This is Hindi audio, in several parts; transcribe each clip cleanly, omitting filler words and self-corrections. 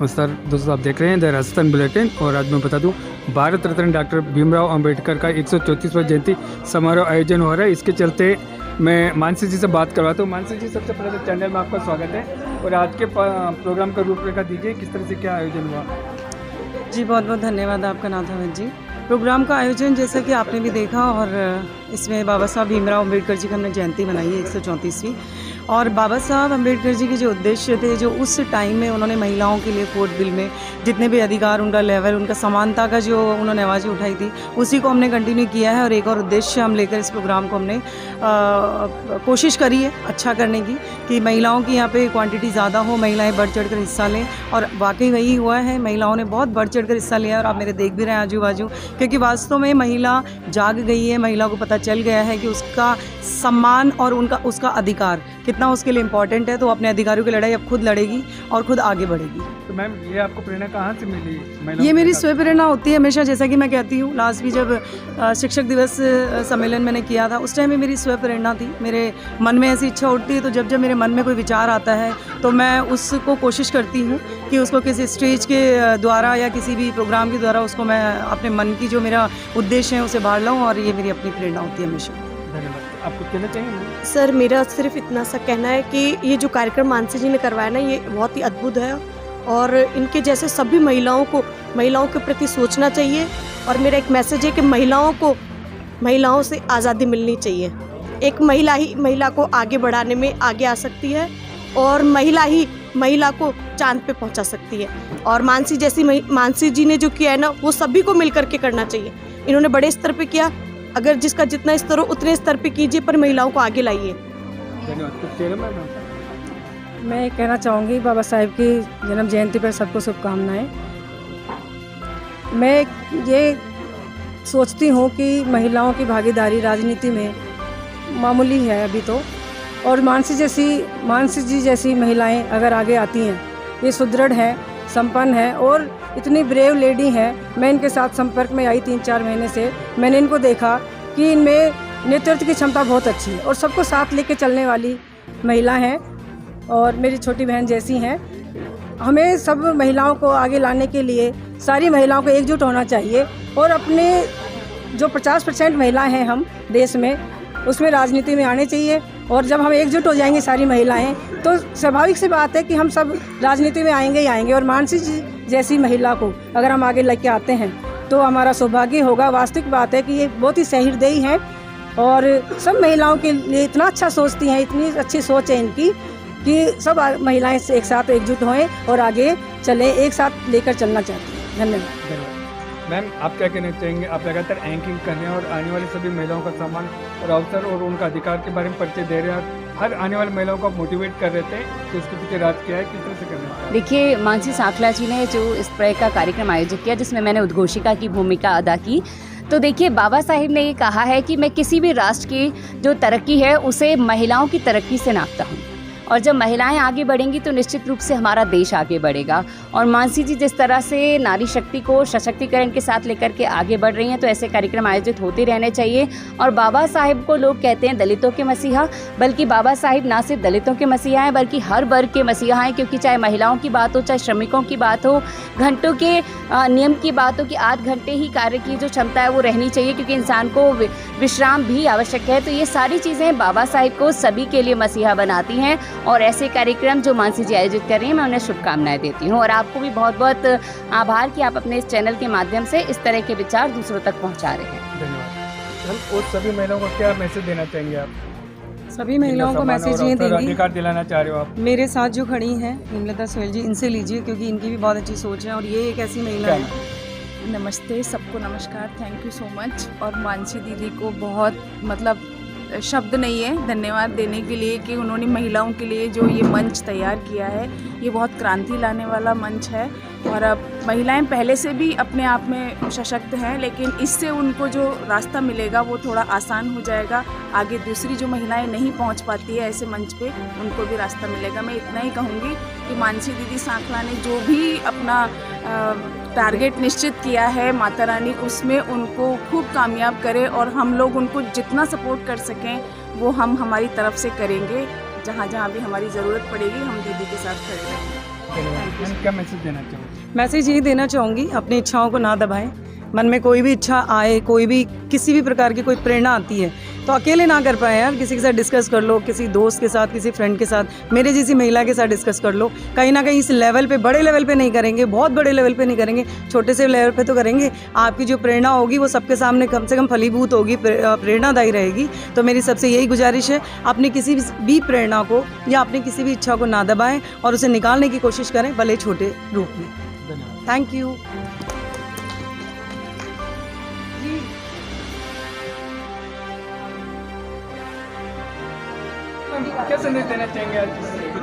नमस्कार दोस्तों, आप देख रहे हैं द राजस्थान बुलेटिन। और आज मैं बता दूं, भारत रत्न डॉक्टर भीमराव अंबेडकर का 134वां जयंती समारोह आयोजन हो रहा है। इसके चलते मैं मानसी जी से बात करवाता हूं। मानसी जी, सबसे पहले तो चैनल में आपका स्वागत है और आज के प्रोग्राम का रूपरेखा दीजिए, किस तरह से क्या आयोजन हुआ। जी, बहुत बहुत धन्यवाद आपका नाथावत जी। प्रोग्राम का आयोजन जैसा कि आपने भी देखा, और इसमें बाबा साहब भीमराव अंबेडकर जी की हमने जयंती बनाई है 134वीं। और बाबा साहब अंबेडकर जी के जो उद्देश्य थे, जो उस टाइम में उन्होंने महिलाओं के लिए कोर्ट बिल में जितने भी अधिकार, उनका लेवल, उनका समानता का जो उन्होंने आवाज़ उठाई थी, उसी को हमने कंटिन्यू किया है। और एक और उद्देश्य हम लेकर इस प्रोग्राम को हमने कोशिश करी है अच्छा करने की, कि महिलाओं की यहाँ पे क्वांटिटी ज़्यादा हो, महिलाएं बढ़ चढ़ कर हिस्सा लें। और वाकई वही हुआ है, महिलाओं ने बहुत बढ़ चढ़ कर हिस्सा लिया। और आप मेरे देख भी रहे हैं आजू बाजू, क्योंकि वास्तव में महिला जाग गई है, महिला को पता चल गया है कि उसका सम्मान और उसका अधिकार कितना उसके लिए इम्पोर्टेंट है। तो अपने अधिकारों की लड़ाई अब खुद लड़ेगी और खुद आगे बढ़ेगी। तो मैम, ये आपको प्रेरणा कहाँ से मिली? ये मेरी स्वयं प्रेरणा होती है हमेशा, जैसा कि मैं कहती हूँ। लास्ट भी जब शिक्षक दिवस सम्मेलन मैंने किया था, उस टाइम में मेरी स्वयं प्रेरणा थी। मेरे मन में ऐसी इच्छा उठती है, तो जब मेरे मन में कोई विचार आता है तो मैं उसको कोशिश करती हूँ कि उसको किसी स्टेज के द्वारा या किसी भी प्रोग्राम के द्वारा उसको मैं अपने मन की जो मेरा उद्देश्य है उसे बाहर लाऊँ। और ये मेरी अपनी प्रेरणा होती है हमेशा। धन्यवाद। आपको कहना चाहिए? सर, मेरा सिर्फ इतना सा कहना है कि ये जो कार्यक्रम मानसी जी ने करवाया ना, ये बहुत ही अद्भुत है। और इनके जैसे सभी महिलाओं के प्रति सोचना चाहिए। और मेरा एक मैसेज है कि महिलाओं से आज़ादी मिलनी चाहिए। एक महिला को आगे बढ़ाने में आगे आ सकती है, और महिला को चांद पे पहुंचा सकती है। और मानसी जी ने जो किया है ना, वो सभी को मिलकर के करना चाहिए। इन्होंने बड़े स्तर पे किया, अगर जिसका जितना स्तर हो उतने स्तर पे कीजिए, पर महिलाओं को आगे लाइए। मैं कहना चाहूँगी, बाबा साहेब की जन्म जयंती पर सबको शुभकामनाएं। मैं ये सोचती हूँ कि महिलाओं की भागीदारी राजनीति में मामूली है अभी तो। और मानसी जी जैसी महिलाएं अगर आगे आती हैं, ये सुदृढ़ हैं, संपन्न हैं और इतनी ब्रेव लेडी हैं। मैं इनके साथ संपर्क में आई 3-4 महीने से। मैंने इनको देखा कि इनमें नेतृत्व की क्षमता बहुत अच्छी है और सबको साथ लेके चलने वाली महिला हैं और मेरी छोटी बहन जैसी हैं। हमें सब महिलाओं को आगे लाने के लिए सारी महिलाओं को एकजुट होना चाहिए। और अपने जो 50% महिलाएं हैं हम देश में, उसमें राजनीति में आने चाहिए। और जब हम एकजुट हो जाएंगे सारी महिलाएं, तो स्वाभाविक सी बात है कि हम सब राजनीति में आएंगे ही आएंगे। और मानसी जी जैसी महिला को अगर हम आगे लेके आते हैं तो हमारा सौभाग्य होगा। वास्तविक बात है कि ये बहुत ही सहृदयी हैं और सब महिलाओं के लिए इतना अच्छा सोचती हैं, इतनी अच्छी सोच है इनकी कि सब महिलाएं एक साथ एकजुट होएं और आगे चलें, एक साथ लेकर चलना चाहती हैं। धन्यवाद। मैम, आप क्या कहना चाहेंगे? आप लगातार एंकरिंग कर रहे हैं और आने वाली सभी महिलाओं का सम्मान और अवसर और उनका अधिकार के बारे में परिचय दे रहे हैं। हर आने वाली महिलाओं को मोटिवेट कर रहे थे, तो उसके पीछे राज किया है, किस तरह से करना है? देखिए, मानसी सांखला जी ने जो इस तरह का कार्यक्रम आयोजित किया, जिसमें मैंने उद्घोषिका की भूमिका अदा की, तो देखिए, बाबा साहिब ने ये कहा है कि मैं किसी भी राष्ट्र की जो तरक्की है उसे महिलाओं की तरक्की से नापता हूँ। और जब महिलाएं आगे बढ़ेंगी तो निश्चित रूप से हमारा देश आगे बढ़ेगा। और मानसी जी जिस तरह से नारी शक्ति को सशक्तिकरण के साथ लेकर के आगे बढ़ रही हैं, तो ऐसे कार्यक्रम आयोजित होते रहने चाहिए। और बाबा साहिब को लोग कहते हैं दलितों के मसीहा, बल्कि बाबा साहिब ना सिर्फ दलितों के मसीहा हैं बल्कि हर वर्ग के मसीहा हैं। क्योंकि चाहे महिलाओं की बात हो, चाहे श्रमिकों की बात हो, घंटों के नियम की बात हो कि 8 घंटे ही कार्य की जो क्षमता है वो रहनी चाहिए, क्योंकि इंसान को विश्राम भी आवश्यक है। तो ये सारी चीज़ें बाबा साहिब को सभी के लिए मसीहा बनाती हैं। और ऐसे कार्यक्रम जो मानसी जी आयोजित कर रही हैं, मैं उन्हें शुभकामनाएं देती हूँ। और आपको भी बहुत बहुत आभार कि आप अपने इस चैनल के माध्यम से इस तरह के विचार दूसरों तक पहुँचा रहे हैं। धन्यवाद। और सभी महिलाओं को क्या मैसेज देना चाहेंगे आप? सभी महिलाओं को मैसेज ये देंगी, अधिकार दिलाना चाह रहे हो आप? मेरे साथ जो खड़ी हैं हेमलता सोहेल जी, इनसे लीजिए, क्योंकि इनकी भी बहुत अच्छी सोच है और ये एक ऐसी महिला है। नमस्ते सबको, नमस्कार, थैंक यू सो मच। और मानसी दीदी को बहुत शब्द नहीं है धन्यवाद देने के लिए कि उन्होंने महिलाओं के लिए जो ये मंच तैयार किया है, ये बहुत क्रांति लाने वाला मंच है। और अब महिलाएं पहले से भी अपने आप में सशक्त हैं, लेकिन इससे उनको जो रास्ता मिलेगा वो थोड़ा आसान हो जाएगा। आगे दूसरी जो महिलाएं नहीं पहुंच पाती है ऐसे मंच पे, उनको भी रास्ता मिलेगा। मैं इतना ही कहूँगी कि मानसी दीदी सांखला ने जो भी अपना टारगेट निश्चित किया है माता रानी, उसमें उनको खूब कामयाब करे। और हम लोग उनको जितना सपोर्ट कर सकें वो हम हमारी तरफ से करेंगे। जहाँ जहाँ भी हमारी ज़रूरत पड़ेगी हम दीदी के साथ खड़े रहेंगे। मैम, क्या मैसेज देना चाहोगे? मैसेज यही देना चाहूँगी, अपनी इच्छाओं को ना दबाएं। मन में कोई भी इच्छा आए, कोई भी किसी भी प्रकार की कोई प्रेरणा आती है तो अकेले ना कर पाए यार, किसी के साथ डिस्कस कर लो, किसी दोस्त के साथ, किसी फ्रेंड के साथ, मेरे जैसी महिला के साथ डिस्कस कर लो। कहीं ना कहीं इस लेवल पे, बड़े लेवल पे नहीं करेंगे, बहुत बड़े लेवल पे नहीं करेंगे, छोटे से लेवल पे तो करेंगे। आपकी जो प्रेरणा होगी वो सबके सामने कम से कम फलीभूत होगी, प्रेरणादायी रहेगी। तो मेरी सबसे यही गुजारिश है, अपनी किसी भी प्रेरणा को या अपनी किसी भी इच्छा को ना दबाएं और उसे निकालने की कोशिश करें, भले छोटे रूप में। धन्यवाद। Thank you. क्या संदेश देना चाहेंगे आज?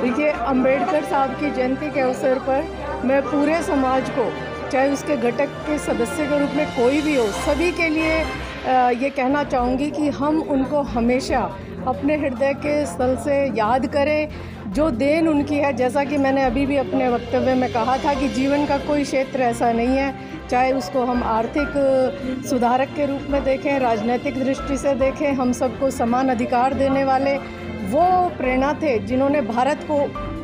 देखिए, अंबेडकर साहब की जयंती के अवसर पर मैं पूरे समाज को, चाहे उसके घटक के सदस्य के रूप में कोई भी हो, सभी के लिए ये कहना चाहूँगी कि हम उनको हमेशा अपने हृदय के स्थल से याद करें, जो देन उनकी है। जैसा कि मैंने अभी भी अपने वक्तव्य में कहा था कि जीवन का कोई क्षेत्र ऐसा नहीं है, चाहे उसको हम आर्थिक सुधारक के रूप में देखें, राजनीतिक दृष्टि से देखें, हम सबको समान अधिकार देने वाले वो प्रेरणा थे जिन्होंने भारत को,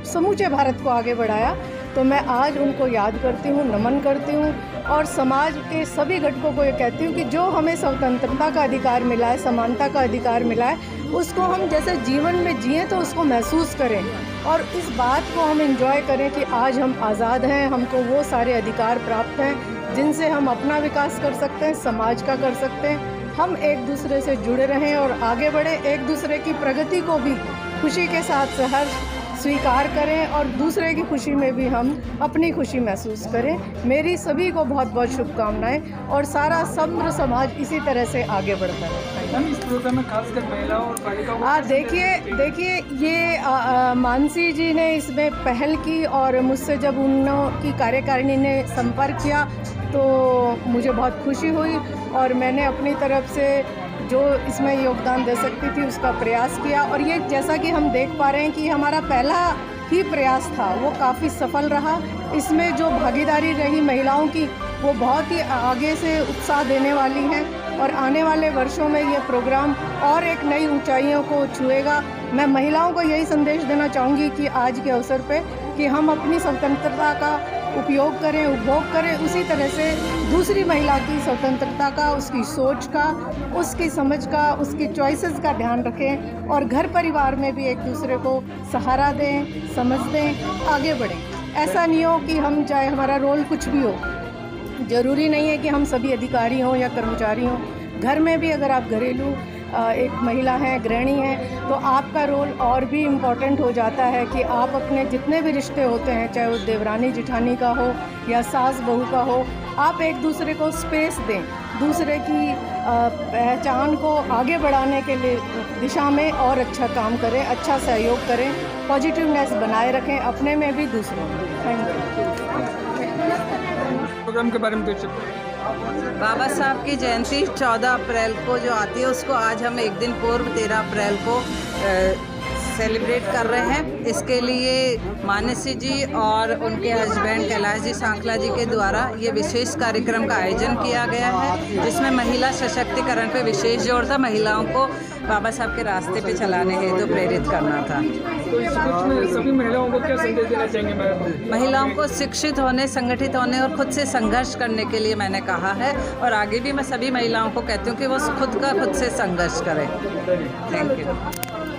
समूचे भारत को आगे बढ़ाया। तो मैं आज उनको याद करती हूँ, नमन करती हूँ और समाज के सभी घटकों को ये कहती हूँ कि जो हमें स्वतंत्रता का अधिकार मिला है, समानता का अधिकार मिला है, उसको हम जैसे जीवन में जिए तो उसको महसूस करें और इस बात को हम एंजॉय करें कि आज हम आज़ाद हैं, हमको वो सारे अधिकार प्राप्त हैं जिनसे हम अपना विकास कर सकते हैं, समाज का कर सकते हैं। हम एक दूसरे से जुड़े रहें और आगे बढ़े, एक दूसरे की प्रगति को भी खुशी के साथ सहर्ष स्वीकार करें और दूसरे की खुशी में भी हम अपनी खुशी महसूस करें। मेरी सभी को बहुत बहुत शुभकामनाएं और सारा समग्र समाज इसी तरह से आगे बढ़ता रहे। मैम, इस प्रोग्राम में खासकर महिलाओं और बालिकाओं को देखिए ये मानसी जी ने इसमें पहल की और मुझसे जब उनकी कार्यकारिणी ने संपर्क किया तो मुझे बहुत खुशी हुई और मैंने अपनी तरफ से जो इसमें योगदान दे सकती थी उसका प्रयास किया। और ये जैसा कि हम देख पा रहे हैं कि हमारा पहला ही प्रयास था, वो काफ़ी सफल रहा। इसमें जो भागीदारी रही महिलाओं की वो बहुत ही आगे से उत्साह देने वाली हैं और आने वाले वर्षों में ये प्रोग्राम और एक नई ऊंचाइयों को छुएगा। मैं महिलाओं को यही संदेश देना चाहूँगी कि आज के अवसर पे कि हम अपनी स्वतंत्रता का उपयोग करें, उपभोग करें, उसी तरह से दूसरी महिला की स्वतंत्रता का, उसकी सोच का, उसकी समझ का, उसकी चॉइसेस का ध्यान रखें और घर परिवार में भी एक दूसरे को सहारा दें, समझ दें, आगे बढ़ें। ऐसा नहीं हो कि हम चाहे हमारा रोल कुछ भी हो, ज़रूरी नहीं है कि हम सभी अधिकारी हों या कर्मचारी हों। घर में भी अगर आप घरेलू एक महिला हैं, गृहिणी हैं, तो आपका रोल और भी इम्पॉर्टेंट हो जाता है कि आप अपने जितने भी रिश्ते होते हैं, चाहे वो देवरानी जिठानी का हो या सास बहू का हो, आप एक दूसरे को स्पेस दें, दूसरे की पहचान को आगे बढ़ाने के लिए दिशा में और अच्छा काम करें, अच्छा सहयोग करें, पॉजिटिवनेस बनाए रखें अपने में भी, दूसरों में। Thank you. प्रोग्राम के बारे में कुछ बाबा साहब की जयंती 14 अप्रैल को जो आती है उसको आज हम एक दिन पूर्व 13 अप्रैल को सेलिब्रेट कर रहे हैं। इसके लिए मानसी जी और उनके हस्बैंड कैलाश जी सांखला जी के द्वारा ये विशेष कार्यक्रम का आयोजन किया गया है, जिसमें महिला सशक्तिकरण पे विशेष जोर था, महिलाओं को बाबा साहब के रास्ते पे चलाने हेतु प्रेरित करना था। तो इस कुछ में सभी महिलाओं को क्या संदेश देना चाहेंगे मैम? महिलाओं को शिक्षित होने, संगठित होने और खुद से संघर्ष करने के लिए मैंने कहा है और आगे भी मैं सभी महिलाओं को कहती हूँ कि वो खुद से संघर्ष करें। Thank you.